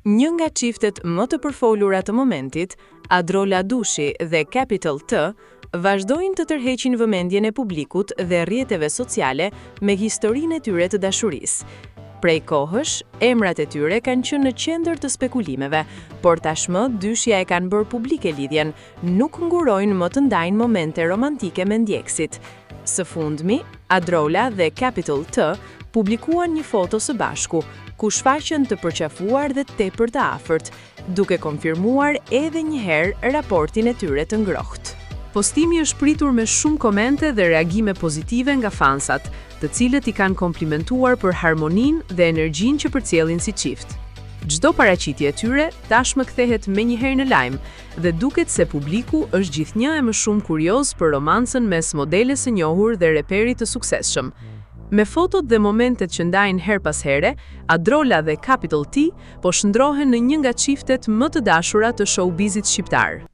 Një nga çiftet më të përfolura të momentit, Adrola Dushi dhe Capital T, vazhdojnë të tërheqin vëmendjen e publikut dhe rrjeteve sociale me historinë e tyre të dashurisë. Prej kohësh, emrat e tyre kanë qenë në qendër të spekulimeve, por tashmë dyshja e kanë bërë publike lidhjen, nuk ngurojnë më të ndajnë momente romantike me ndjekësit. Së fundmi, Adrola dhe Capital T publikuan një foto së bashku, ku shfaqen të përqafuar dhe tepër të afërt, duke konfirmuar edhe një herë raportin e tyre të ngrohtë. Postimi është pritur me shumë komente dhe reagime pozitive nga fansat, të cilët i kanë komplimentuar për harmoninë dhe energjinë që përcjellin si çift. Çdo paraqitje e tyre tashmë kthehet menjëherë në lajm dhe duket se publiku është gjithnjë e më shumë kurioz për romancën mes modeles së njohur dhe reperit të suksesshëm. Me fotot dhe momentet që ndajnë her pas here, Adrola dhe Capital T po shndrohen në një nga çiftet më të dashura të showbizit shqiptar.